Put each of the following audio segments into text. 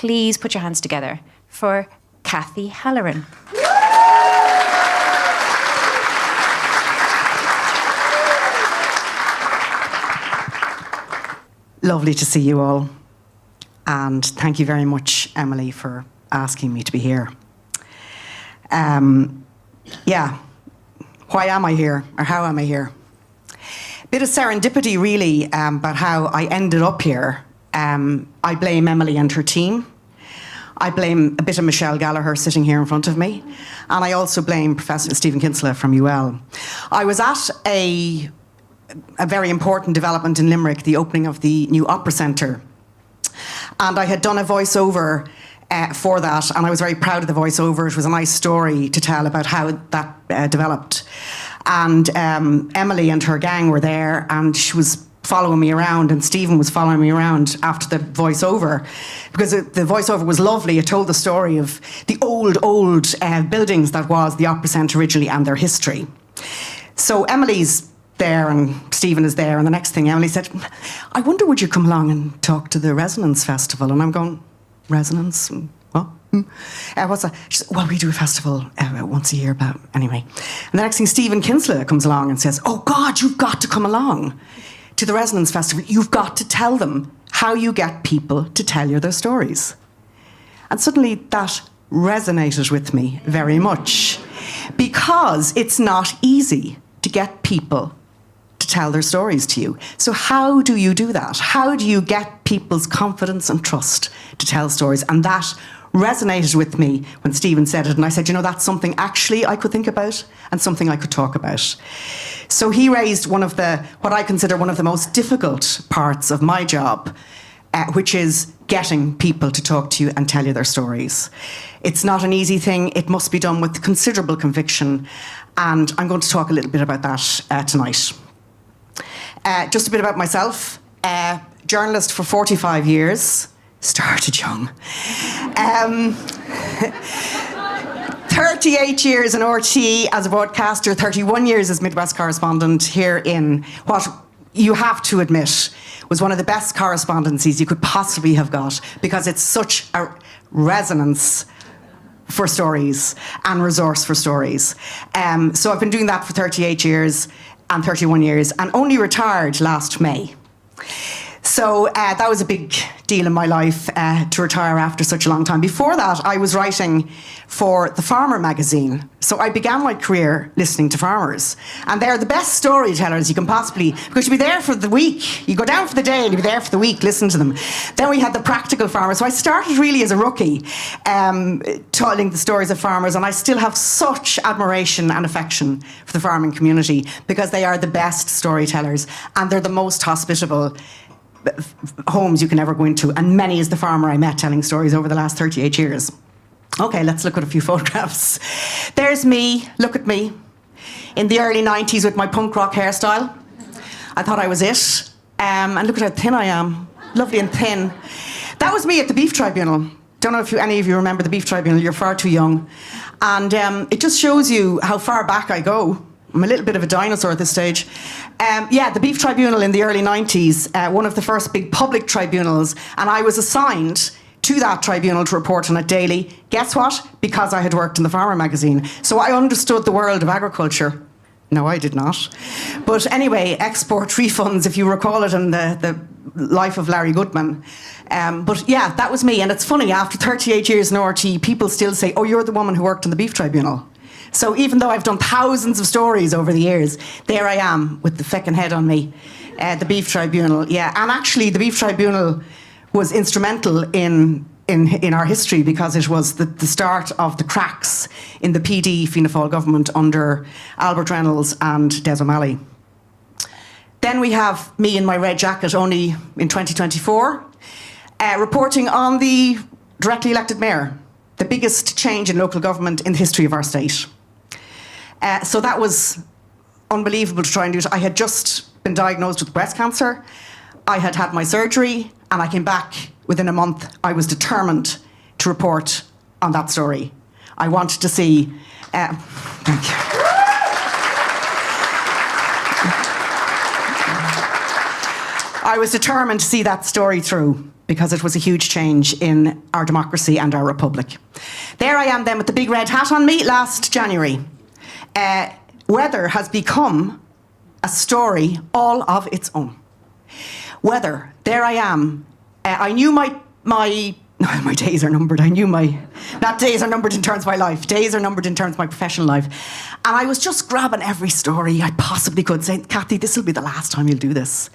please put your hands together for Cathy Halloran. Lovely to see you all. And thank you very much, Emily, for asking me to be here. Yeah, why am I here, or how am I here? Bit of serendipity, really, about how I ended up here. I blame Emily and her team. I blame a bit of Michelle Gallagher sitting here in front of me. And I also blame Professor Stephen Kinsella from UL. I was at a very important development in Limerick, the opening of the new Opera Centre. And I had done a voiceover for that, and I was very proud of the voiceover. It was a nice story to tell about how that developed. And Emily and her gang were there, and she was following me around, and Stephen was following me around after the voiceover, because the voiceover was lovely. It told the story of the old buildings that was the Opera Centre originally and their history. So Emily's there and Stephen is there, and the next thing Emily said, I wonder would you come along and talk to the Resonance Festival? And I'm going, Resonance? What? What's that? She said, well, we do a festival once a year, but anyway. And the next thing, Stephen Kinsella comes along and says, oh God, you've got to come along to the Resonance Festival. You've got to tell them how you get people to tell you their stories. And suddenly that resonated with me very much, because it's not easy to get people to tell their stories to you. So how do you do that? How do you get people's confidence and trust to tell stories? And that resonated with me when Stephen said it. And I said, you know, that's something actually I could think about and something I could talk about. So he raised what I consider one of the most difficult parts of my job, which is getting people to talk to you and tell you their stories. It's not an easy thing. It must be done with considerable conviction. And I'm going to talk a little bit about that tonight. Just a bit about myself. Journalist for 45 years. Started young. 38 years in RTE as a broadcaster, 31 years as Midwest correspondent here in what you have to admit was one of the best correspondencies you could possibly have got, because it's such a resonance for stories and resource for stories. So I've been doing that for 38 years and 31 years, and only retired last May. So that was a big deal in my life, to retire after such a long time. Before that, I was writing for the Farmer magazine. So I began my career listening to farmers. And they're the best storytellers you can possibly, because you'll be there for the week. You go down for the day and you'll be there for the week, listen to them. Then we had the practical farmers. So I started really as a rookie, telling the stories of farmers. And I still have such admiration and affection for the farming community, because they are the best storytellers and they're the most hospitable homes you can ever go into, and many is the farmer I met telling stories over the last 38 years. Okay, let's look at a few photographs. There's me, look at me, in the early 90s with my punk rock hairstyle. I thought I was it. And look at how thin I am, lovely and thin. That was me at the Beef Tribunal. Don't know if any of you remember the Beef Tribunal, you're far too young. And it just shows you how far back I go. I'm a little bit of a dinosaur at this stage. Yeah, the Beef Tribunal in the early 90s, one of the first big public tribunals, and I was assigned to that tribunal to report on it daily. Guess what? Because I had worked in the Farmer magazine. So I understood the world of agriculture. No, I did not. But anyway, export refunds, if you recall it, in the life of Larry Goodman. But yeah, that was me. And it's funny, after 38 years in RT, people still say, oh, you're the woman who worked in the Beef Tribunal. So even though I've done thousands of stories over the years, there I am with the feckin' head on me. The Beef Tribunal, yeah. And actually, the Beef Tribunal was instrumental in our history, because it was the start of the cracks in the PD Fianna Fáil government under Albert Reynolds and Des O'Malley. Then we have me in my red jacket, only in 2024, reporting on the directly elected mayor, the biggest change in local government in the history of our state. So that was unbelievable to try and do it. I had just been diagnosed with breast cancer. I had had my surgery, and I came back within a month. I was determined to report on that story. I wanted to see... thank you. I was determined to see that story through because it was a huge change in our democracy and our republic. There I am then with the big red hat on me last January. Weather has become a story all of its own. Weather, there I am. I knew my days are numbered. Not days are numbered in terms of my life. Days are numbered in terms of my professional life. And I was just grabbing every story I possibly could, saying, Cathy, this will be the last time you'll do this.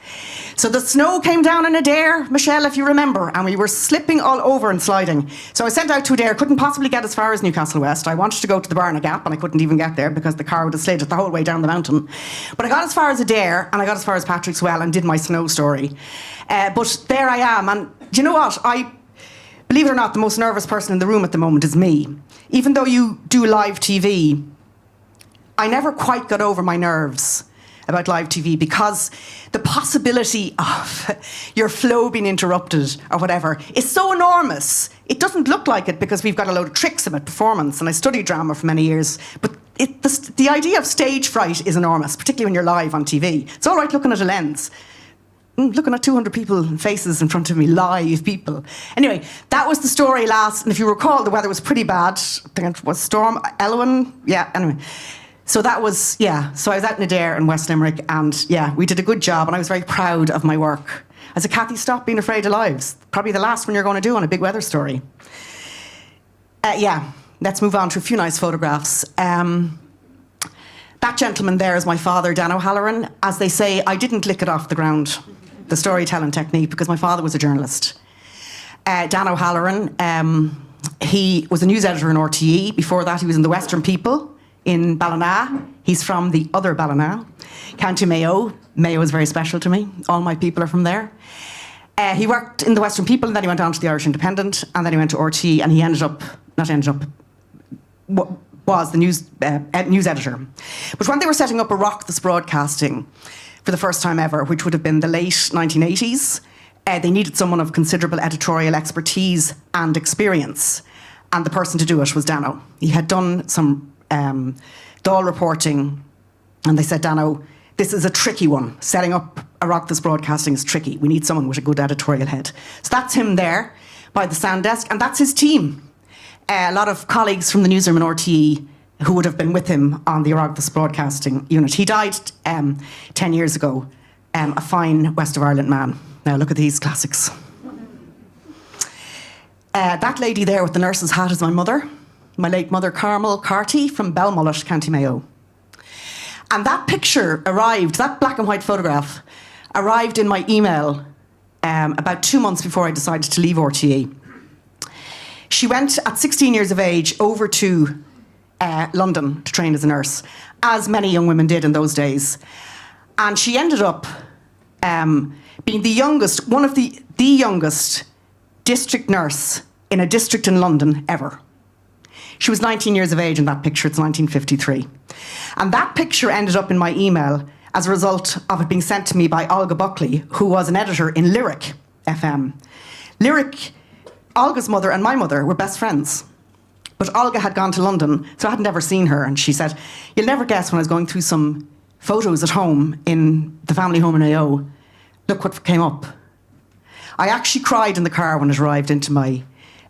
So the snow came down in Adair, Michelle, if you remember, and we were slipping all over and sliding. So I sent out to Adair, couldn't possibly get as far as Newcastle West. I wanted to go to the Barna Gap, and I couldn't even get there because the car would have slid the whole way down the mountain. But I got as far as Adair, and I got as far as Patrick's Well and did my snow story. But there I am, and do you know what? Believe it or not, the most nervous person in the room at the moment is me. Even though you do live TV, I never quite got over my nerves about live TV because the possibility of your flow being interrupted or whatever is so enormous. It doesn't look like it because we've got a load of tricks about performance, and I studied drama for many years, but the idea of stage fright is enormous, particularly when you're live on TV. It's all right looking at a lens. Looking at 200 people faces in front of me, live people. Anyway, that was the story last, and if you recall, the weather was pretty bad. I think it was Storm Elwyn. Yeah, anyway. So that was, yeah. So I was out in Adair in West Limerick, and yeah, we did a good job, and I was very proud of my work. I said, Cathy, stop being afraid of lives. Probably the last one you're going to do on a big weather story. Yeah, let's move on to a few nice photographs. That gentleman there is my father, Dan O'Halloran. As they say, I didn't lick it off the ground, the storytelling technique, because my father was a journalist. Dan O'Halloran, he was a news editor in RTE. Before that, he was in the Western People in Ballina. He's from the other Ballina, County Mayo. Mayo is very special to me. All my people are from there. He worked in the Western People, and then he went on to the Irish Independent, and then he went to RTE, and he was the news editor. But when they were setting up Oireachtas Broadcasting for the first time ever, which would have been the late 1980s, they needed someone of considerable editorial expertise and experience. And the person to do it was Dano. He had done some Dáil reporting, and they said, Dano, this is a tricky one. Setting up Oireachtas Broadcasting is tricky. We need someone with a good editorial head. So that's him there by the sound desk, and that's his team. A lot of colleagues from the newsroom in RTE who would have been with him on the Oireachtas Broadcasting unit. He died 10 years ago, a fine West of Ireland man. Now look at these classics. That lady there with the nurse's hat is my mother, my late mother Carmel Carty from Belmullet, County Mayo. And that picture arrived, that black and white photograph, arrived in my email about 2 months before I decided to leave RTE. She went at 16 years of age over to London to train as a nurse, as many young women did in those days. And she ended up being the youngest, one of the youngest district nurse in a district in London ever. She was 19 years of age in that picture. It's 1953. And that picture ended up in my email as a result of it being sent to me by Olga Buckley, who was an editor in Lyric FM. Lyric, Olga's mother and my mother were best friends. But Olga had gone to London, so I had never seen her. And she said, you'll never guess, when I was going through some photos at home in the family home in AO, look what came up. I actually cried in the car when it arrived into my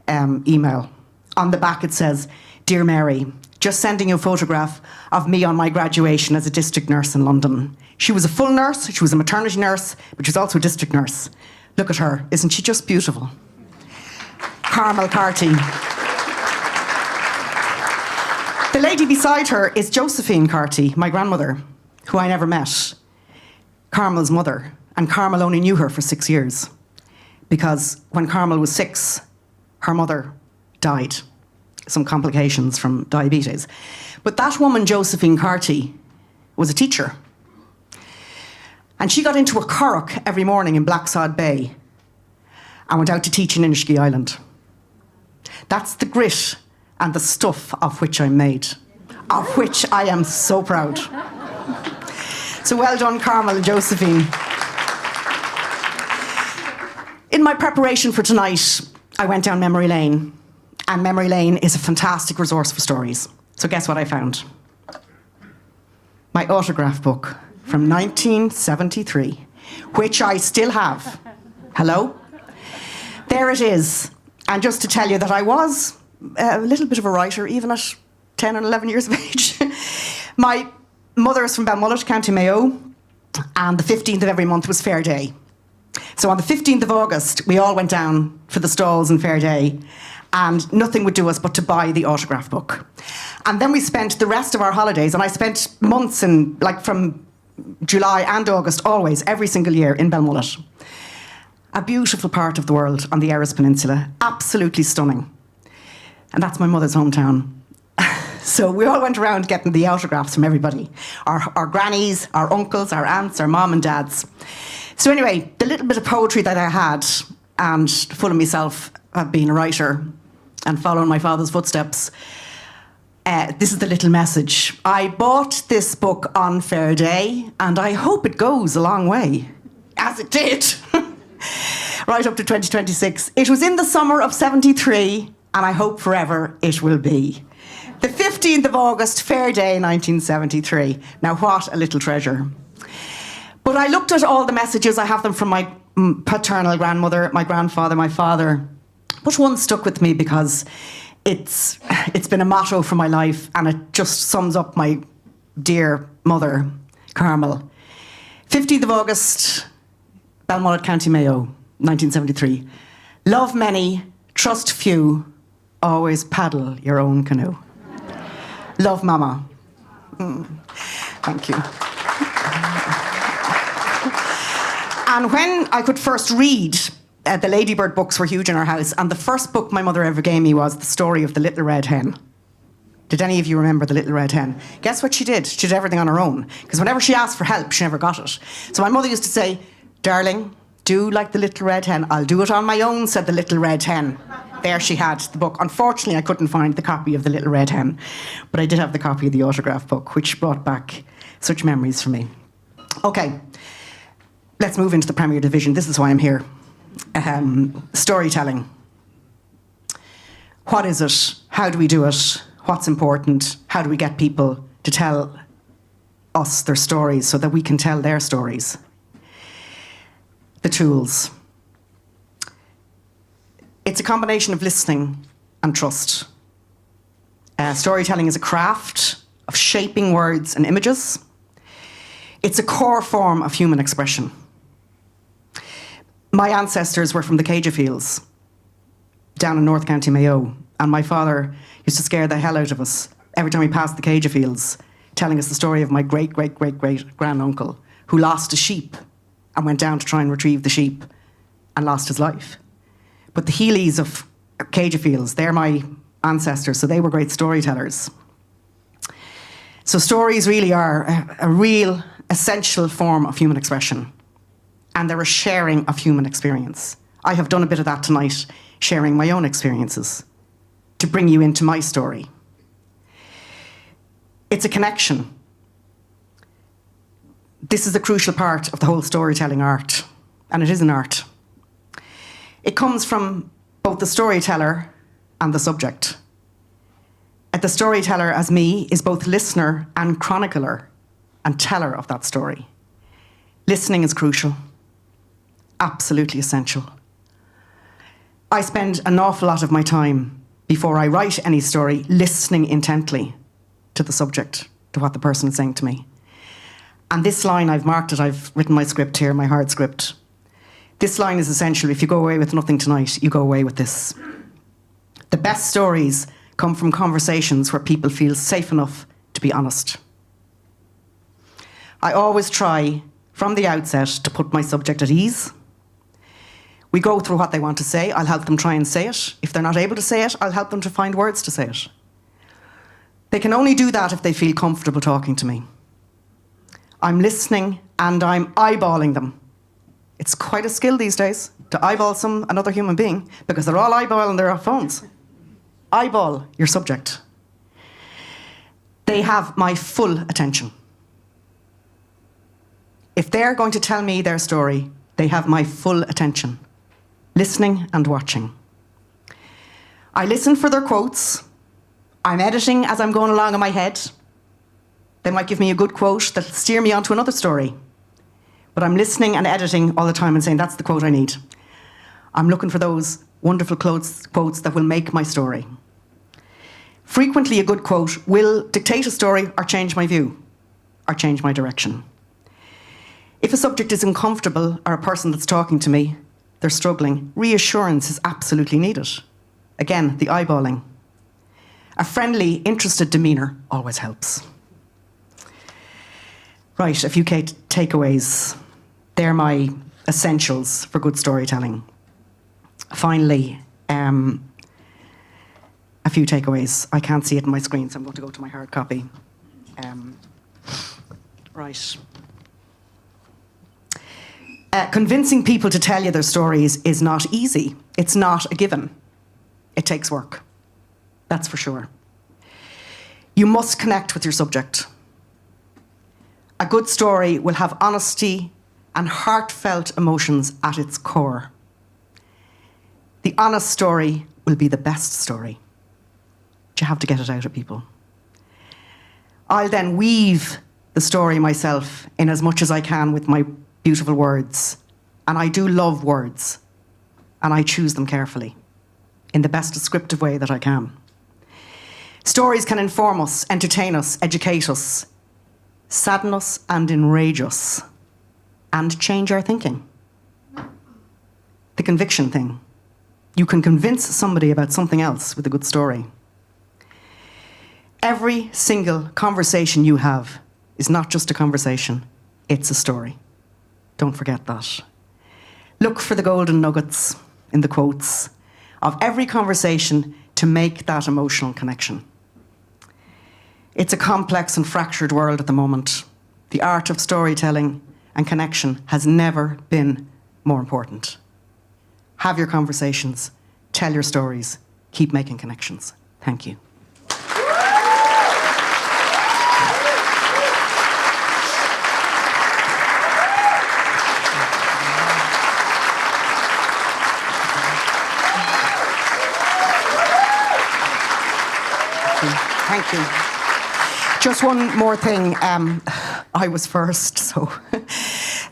email. On the back it says, Dear Mary, just sending you a photograph of me on my graduation as a district nurse in London. She was a full nurse, she was a maternity nurse, but she was also a district nurse. Look at her, isn't she just beautiful? Carmel Carty. The lady beside her is Josephine Carty, my grandmother, who I never met. Carmel's mother. And Carmel only knew her for 6 years. Because when Carmel was 6, her mother died. Some complications from diabetes. But that woman, Josephine Carty, was a teacher. And she got into a curragh every morning in Blacksod Bay and went out to teach in Inishkey Island. That's the grit and the stuff of which I'm made, of which I am so proud. So well done, Carmel and Josephine. In my preparation for tonight, I went down memory lane. And memory lane is a fantastic resource for stories. So guess what I found? My autograph book from 1973. which I still have. Hello? There it is. And just to tell you that I was a little bit of a writer, even at 10 and 11 years of age. My mother is from Balmullet, County Mayo, and the 15th of every month was Fair Day. So on the 15th of August, we all went down for the stalls in Fair Day, and nothing would do us but to buy the autograph book. And then we spent the rest of our holidays, and I spent months in, like from July and August, always, every single year in Balmullet. A beautiful part of the world on the Erris Peninsula, absolutely stunning. And that's my mother's hometown. So we all went around getting the autographs from everybody. Our grannies, our uncles, our aunts, our mom and dads. So anyway, the little bit of poetry that I had, and full of myself being a writer and following my father's footsteps, this is the little message. I bought this book on Fair Day, and I hope it goes a long way, as it did, right up to 2026. It was in the summer of 73, and I hope forever it will be. The 15th of August, Fair Day, 1973. Now, what a little treasure. But I looked at all the messages. I have them from my paternal grandmother, my grandfather, my father. But one stuck with me because it's been a motto for my life, and it just sums up my dear mother, Carmel. 15th of August, Balmullet, County Mayo, 1973. Love many, trust few, always paddle your own canoe. Love, Mama. Thank you. And when I could first read, the Ladybird books were huge in our house, and the first book my mother ever gave me was The Story of the Little Red Hen. Did any of you remember The Little Red Hen? Guess what she did? She did everything on her own, because whenever she asked for help, she never got it. So my mother used to say, "Darling, do like the Little Red Hen. I'll do it on my own," said the Little Red Hen. There she had the book. Unfortunately, I couldn't find the copy of The Little Red Hen, but I did have the copy of the autograph book, which brought back such memories for me. Okay, let's move into the Premier Division. This is why I'm here. Storytelling. What is it? How do we do it? What's important? How do we get people to tell us their stories so that we can tell their stories? The tools. It's a combination of listening and trust. Storytelling is a craft of shaping words and images. It's a core form of human expression. My ancestors were from the Cajun Fields down in North County Mayo, and my father used to scare the hell out of us every time we passed the Cajun Fields, telling us the story of my great-great-great-great-granduncle who lost a sheep and went down to try and retrieve the sheep and lost his life. But the Healy's of Cajun Fields, they're my ancestors, so they were great storytellers. So stories really are a real essential form of human expression, and they're a sharing of human experience. I have done a bit of that tonight, sharing my own experiences to bring you into my story. It's a connection. This is a crucial part of the whole storytelling art, and it is an art. It comes from both the storyteller and the subject. The storyteller, as me, is both listener and chronicler and teller of that story. Listening is crucial, absolutely essential. I spend an awful lot of my time before I write any story listening intently to the subject, to what the person is saying to me. And this line, I've marked it, I've written my script here, my hard script. This line is essential. If you go away with nothing tonight, you go away with this. The best stories come from conversations where people feel safe enough to be honest. I always try, from the outset, to put my subject at ease. We go through what they want to say. I'll help them try and say it. If they're not able to say it, I'll help them to find words to say it. They can only do that if they feel comfortable talking to me. I'm listening and I'm eyeballing them. It's quite a skill these days to eyeball another human being, because they're all eyeballing their phones. Eyeball your subject. They have my full attention. If they're going to tell me their story, they have my full attention, listening and watching. I listen for their quotes. I'm editing as I'm going along in my head. They might give me a good quote that'll steer me onto another story. but I'm listening and editing all the time and saying, that's the quote I need. I'm looking for those wonderful quotes that will make my story. Frequently, a good quote will dictate a story or change my view or change my direction. If a subject is uncomfortable or a person that's talking to me, they're struggling, reassurance is absolutely needed. Again, the eyeballing. A friendly, interested demeanour always helps. Right, a few takeaways. They're my essentials for good storytelling. Finally, a few takeaways. I can't see it on my screen, so I'm going to go to my hard copy. Right. Convincing people to tell you their stories is not easy. It's not a given. It takes work. That's for sure. You must connect with your subject. A good story will have honesty and heartfelt emotions at its core. The honest story will be the best story. But you have to get it out of people. I'll then weave the story myself in as much as I can with my beautiful words. And I do love words. And I choose them carefully in the best descriptive way that I can. Stories can inform us, entertain us, educate us, sadden us and enrage us, and change our thinking. The conviction thing. You can convince somebody about something else with a good story. Every single conversation you have is not just a conversation, it's a story. Don't forget that. Look for the golden nuggets in the quotes of every conversation to make that emotional connection. It's a complex and fractured world at the moment. The art of storytelling and connection has never been more important. Have your conversations, tell your stories, keep making connections. Thank you. Thank you. Just one more thing. I was first, so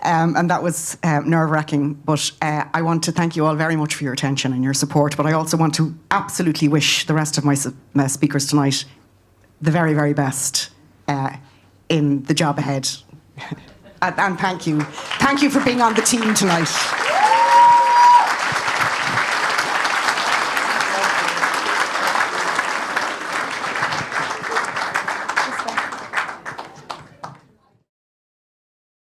and that was nerve-wracking. But I want to thank you all very much for your attention and your support. But I also want to absolutely wish the rest of my speakers tonight the very, very best in the job ahead. And thank you. Thank you for being on the team tonight.